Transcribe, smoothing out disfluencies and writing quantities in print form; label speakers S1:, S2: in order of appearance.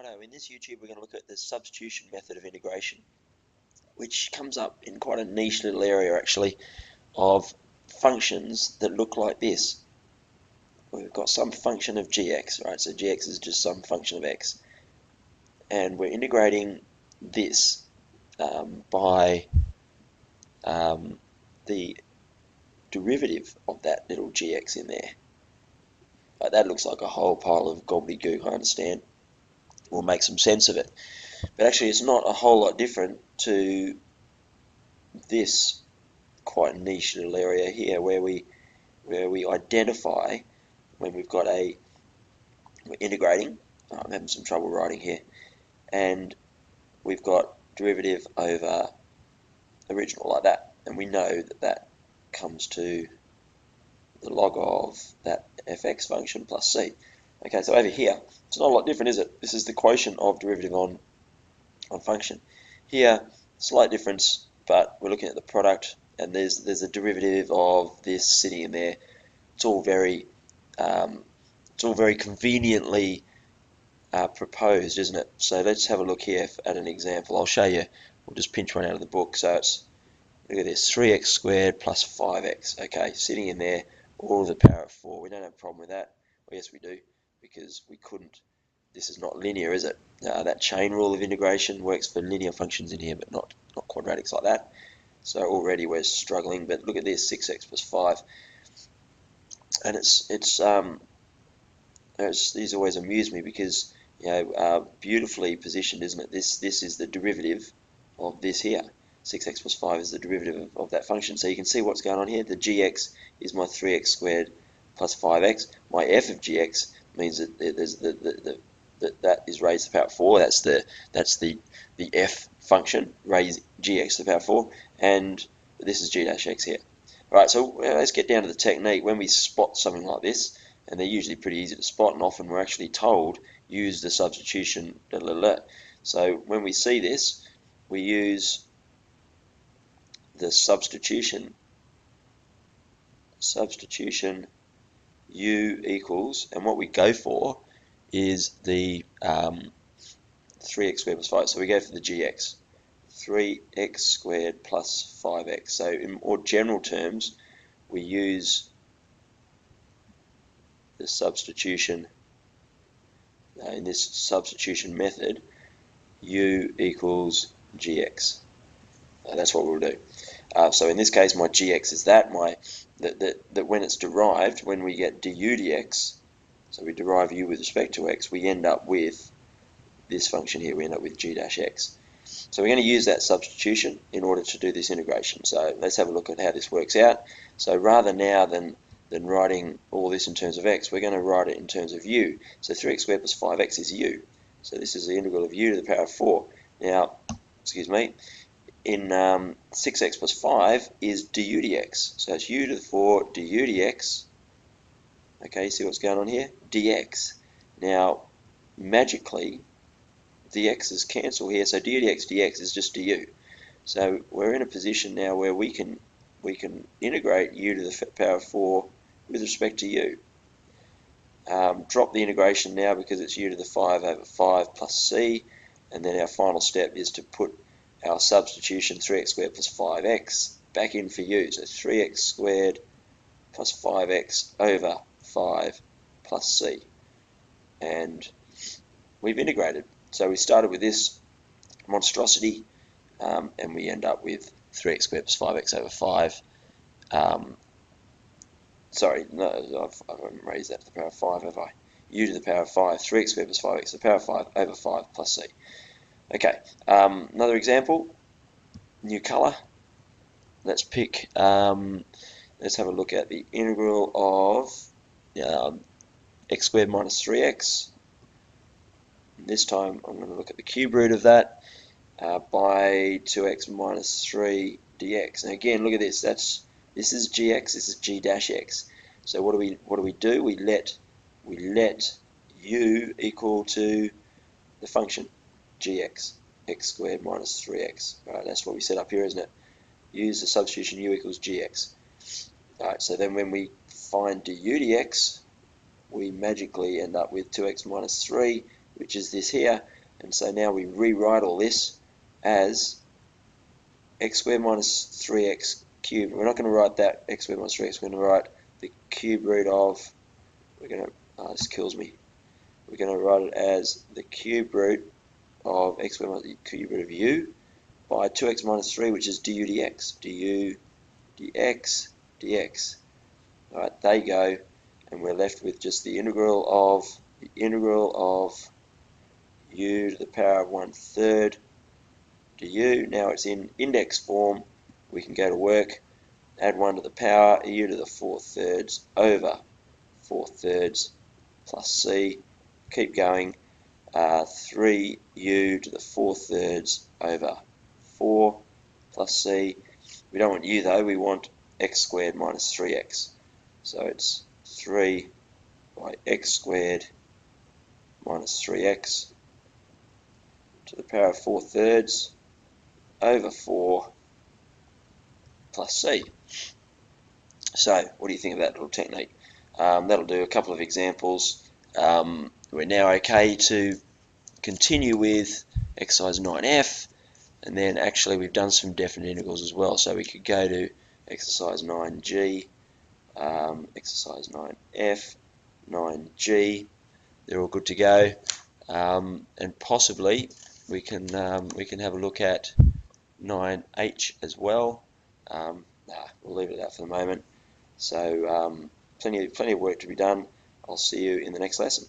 S1: Righto, in this YouTube we're going to look at the substitution method of integration, which comes up in quite a niche little area actually of functions that look like this. We've got some function of gx, right? So gx is just some function of x, and we're integrating this by the derivative of that little gx in there. That looks like a whole pile of gobbledygook, I understand. We'll make some sense of it. But actually it's not a whole lot different to this quite niche little area here where we identify when we've got we're integrating. I'm having some trouble writing here, and we've got derivative over original like that, and we know that that comes to the log of that fx function plus c. Okay, so over here it's not a lot different, is it? This is the quotient of derivative on function. Here, slight difference, but we're looking at the product, and there's a derivative of this sitting in there. It's all very conveniently proposed, isn't it? So let's have a look here at an example. I'll show you. We'll just pinch one out of the book. So it's, look at this, 3x squared plus 5x. Okay, sitting in there, all to the power of 4. We don't have a problem with that. Well, yes, we do, because we couldn't. This is not linear, is it? That chain rule of integration works for linear functions in here, but not quadratics like that. So already we're struggling. But look at this, 6x plus 5, and these always amuse me because beautifully positioned, isn't it? This is the derivative of this here. 6x plus 5 is the derivative of that function. So you can see what's going on here. The gx is my 3x squared plus 5x. My f of gx means that there's that is raised to the power of 4. That's the f function, raise gx to the power of 4, and this is g dash x here. All right, so let's get down to the technique. When we spot something like this, and they're usually pretty easy to spot, and often we're actually told use the substitution. So when we see this, we use the substitution u equals, and what we go for is the 3x squared plus 5. So we go for the gx, 3x squared plus 5x. So in more general terms, we use the substitution in this substitution method, u equals gx. That's what we'll do. So in this case, my gx is that when it's derived, when we get du dx, so we derive u with respect to x, we end up with this function here. We end up with g dash x. So we're going to use that substitution in order to do this integration. So let's have a look at how this works out. So rather now than writing all this in terms of x, we're going to write it in terms of u. So 3x squared plus 5x is u. So this is the integral of u to the power of 4. Now, excuse me, in 6x plus 5 is du dx. So it's u to the 4 du dx. Okay, see what's going on here? Dx. Now, magically, the x's cancel here, so du dx is just du. So we're in a position now where we can integrate u to the power of 4 with respect to u. Drop the integration now because it's u to the 5 over 5 plus c, and then our final step is to put our substitution 3x squared plus 5x back in for u. So 3x squared plus 5x over 5 plus c. And we've integrated. So we started with this monstrosity, and we end up with 3x squared plus 5x over 5. Sorry, no, I haven't raised that to the power of 5, have I? U to the power of 5, 3x squared plus 5x to the power of 5 over 5 plus c. Okay, another example, new colour. Let's pick, let's have a look at the integral of x squared minus 3x. This time I'm going to look at the cube root of that by 2x minus 3 dx. And again, look at this. This is gx. This is g dash x. So what do we do? We let u equal to the function gx, x squared minus 3x. All right, that's what we set up here, isn't it? Use the substitution u equals gx. All right, so then when we find du dx, we magically end up with 2x minus 3 which is this here. And so now we rewrite all this as x squared minus 3x cubed. We're not going to write that x squared minus 3x. We're going to write the cube root of, this kills me. We're going to write it as the cube root of x squared minus the cube root of u by 2x minus 3, which is du dx. du dx dx. Alright, there you go. And we're left with just the integral of u to the power of 1/3 du. Now it's in index form. We can go to work, add 1 to the power, u to the 4/3 over 4/3 plus c. Keep going. 3u to the 4/3 over 4 plus c. We don't want u though, we want x squared minus 3x. So it's 3 by x squared minus 3x to the power of 4/3 over 4 plus c. So what do you think of that little technique? That'll do a couple of examples. We're now okay to continue with exercise 9F, and then actually we've done some definite integrals as well. So we could go to exercise 9G, exercise 9F, 9G. They're all good to go, and possibly we can have a look at 9H as well. We'll leave it at that for the moment. So plenty of work to be done. I'll see you in the next lesson.